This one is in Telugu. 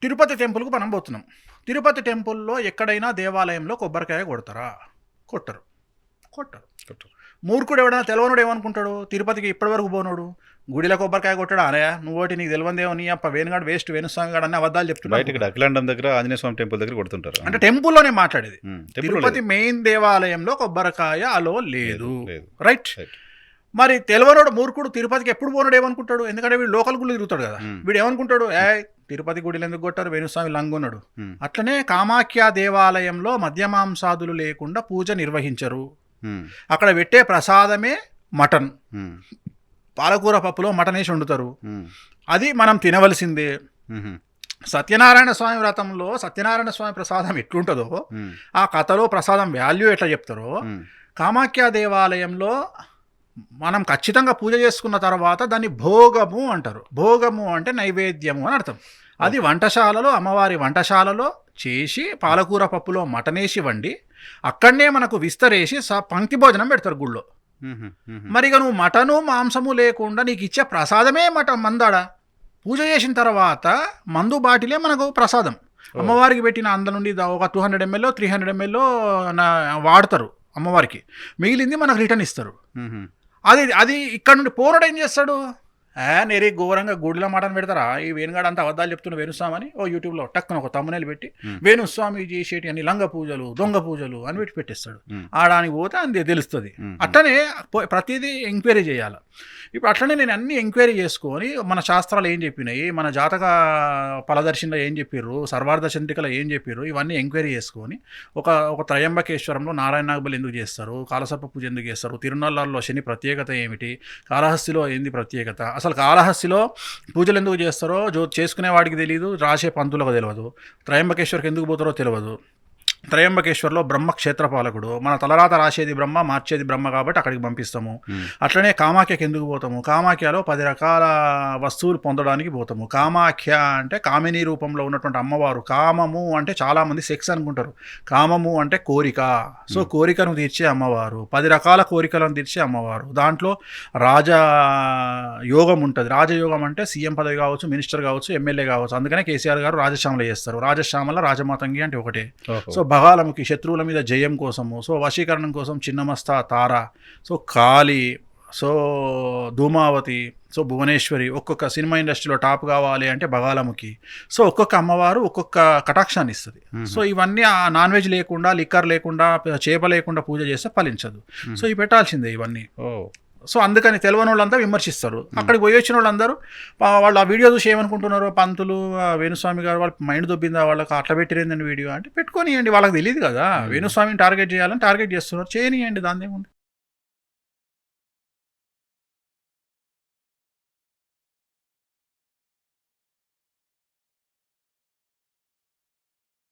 తిరుపతి టెంపుల్కు మనం పోతున్నాం. తిరుపతి టెంపుల్లో ఎక్కడైనా దేవాలయంలో కొబ్బరికాయ కొడతారా? కొట్టరు. కొట్టరు. మూర్ఖుడు ఎవడైనా తెలవనుడు ఏమనుకుంటాడు? తిరుపతికి ఇప్పటివరకు పోనోడు గుడిలో కొబ్బరికాయ కొట్టాడు. అరే నువ్వు నీకు తెలివందేమో, నీ అప్ప వేణుగాడు వేస్ట్, వేణుస్వామి గాడు అన్ని అబద్ధాలు చెప్తున్నాడు. బయటకి అఖిలాండం దగ్గర ఆంజనేయ స్వామి టెంపుల్ దగ్గర కొడుతుంటారు. అంటే టెంపుల్లోనే మాట్లాడేది. తిరుపతి మెయిన్ దేవాలయంలో కొబ్బరికాయ అలో లేదు. రైట్. మరి తెలవనోడు మూర్ఖుడు తిరుపతికి ఎప్పుడు పోనాడు ఏమనుకుంటాడు? ఎందుకంటే వీడు లోకల్ గుళ్ళు తిరుగుతాడు కదా. వీడు ఏమనుకుంటాడు? తిరుపతి గుడిలో ఎందుకు కొట్టారు, వేణుస్వామి లంగున్నాడు. అట్లనే కామాఖ్య దేవాలయంలో మద్యమాంసాదులు లేకుండా పూజ నిర్వహించరు. అక్కడ పెట్టే ప్రసాదమే మటన్, పాలకూర పప్పులో మటన్ వేసి వండుతారు. అది మనం తినవలసిందే. సత్యనారాయణ స్వామి వ్రతంలో సత్యనారాయణ స్వామి ప్రసాదం ఎట్లుంటుందో, ఆ కథలో ప్రసాదం వాల్యూ ఎట్లా చెప్తారో, కామాఖ్య దేవాలయంలో మనం ఖచ్చితంగా పూజ చేసుకున్న తర్వాత దాన్ని భోగము అంటారు. భోగము అంటే నైవేద్యము అని అర్థం. అది వంటశాలలో, అమ్మవారి వంటశాలలో చేసి పాలకూర పప్పులో మటనేసి వండి అక్కడనే మనకు విస్తరేసి పంక్తి భోజనం పెడతారు గుళ్ళో. మరి ఇక నువ్వు మటను మాంసము లేకుండా నీకు ఇచ్చే ప్రసాదమే మందాడ. పూజ చేసిన తర్వాత మందు బాటిలే మనకు ప్రసాదం. అమ్మవారికి పెట్టిన అంద నుండి ఒక 200 ml 300 ml వాడతారు అమ్మవారికి, మిగిలింది మనకు రిటర్న్ ఇస్తారు. అది ఇక్కడ నుండి పోరాడు ఏం చేస్తాడు? నేరే ఘోరంగా గుడిలో మటన్ పెడతారా, ఈ వేణుగాడు అంతా అబద్ధాలు చెప్తున్న వేణుస్వామి ఓ యూట్యూబ్లో టక్కున ఒక తమ్మునేలు పెట్టి వేణుస్వామి చేసేటి అన్ని లంగ పూజలు దొంగ పూజలు అని పెట్టి పెట్టేస్తాడు. ఆడానికి పోతే అంతే తెలుస్తుంది. అట్లనే ప్రతిదీ ఎంక్వైరీ చేయాలి. ఇప్పుడు అట్లనే నేను అన్ని ఎంక్వైరీ చేసుకొని మన శాస్త్రాలు ఏం చెప్పినాయి, మన జాతక ఫలదర్శిలో ఏం చెప్పారు, సర్వార్థ చంద్రికలో ఏం చెప్పారు, ఇవన్నీ ఎంక్వైరీ చేసుకొని ఒక త్రయంబకేశ్వరంలో నారాయణ నాగబలి ఎందుకు చేస్తారు, కాలసర్ప పూజ ఎందుకు చేస్తారు, తిరునల్లార్లో శని ప్రత్యేకత ఏమిటి, కాళహస్తిలో ఏంది ప్రత్యేకత, అసలు కాళహస్తిలో పూజలు ఎందుకు చేస్తారో చేసుకునే వాడికి తెలియదు, రాసే పంతులకు తెలియదు, త్రయంబకేశ్వర్కి ఎందుకు పోతారో తెలియదు. త్రయంబకేశ్వర్లో బ్రహ్మ క్షేత్రపాలకుడు, మన తలరాత రాసేది బ్రహ్మ, మార్చేది బ్రహ్మ, కాబట్టి అక్కడికి పంపిస్తాము. అట్లనే కామాఖ్యకి ఎందుకు పోతాము? కామాఖ్యలో 10 రకాల వస్తువులు పొందడానికి పోతాము. కామాఖ్య అంటే కామిని రూపంలో ఉన్నటువంటి అమ్మవారు. కామము అంటే చాలామంది సెక్స్ అనుకుంటారు, కామము అంటే కోరిక. సో కోరికను తీర్చే అమ్మవారు, 10 రకాల కోరికలను తీర్చే అమ్మవారు. దాంట్లో రాజయోగం ఉంటుంది. రాజయోగం అంటే సీఎం పదవి కావచ్చు, మినిస్టర్ కావచ్చు, ఎమ్మెల్యే కావచ్చు. అందుకనే కేసీఆర్ గారు రాజశ్యామల చేస్తారు. రాజశ్యామల రాజమాతంగి అంటే ఒకటే. సో బగాలముకి శత్రువుల మీద జయం కోసము, సో వశీకరణం కోసం చిన్నమస్తా తార, సో కాళీ, సో ధూమావతి, సో భువనేశ్వరి. ఒక్కొక్క సినిమా ఇండస్ట్రీలో టాప్ కావాలి అంటే బగాలముకి. సో ఒక్కొక్క అమ్మవారు ఒక్కొక్క కటాక్షాన్ని ఇస్తుంది. సో ఇవన్నీ నాన్ వెజ్ లేకుండా, లిక్కర్ లేకుండా, చేప లేకుండా పూజ చేస్తే ఫలించదు. సో ఇవి పెట్టాల్సిందే ఇవన్నీ. సో అందుకని తెలియని వాళ్ళంతా విమర్శిస్తారు. అక్కడికి పోయి వచ్చిన వాళ్ళందరూ వాళ్ళు ఆ వీడియో చూసి ఏమనుకుంటున్నారు, పంతులు వేణుస్వామి గారు వాళ్ళ మైండ్ దొబ్బిందా, వాళ్ళకి అట్లా పెట్టిరేందని వీడియో అంటే పెట్టుకోనియండి, వాళ్ళకి తెలియదు కదా. వేణుస్వామిని టార్గెట్ చేయాలని టార్గెట్ చేస్తున్నారు, చేయనియండి, దాని ఏముంది.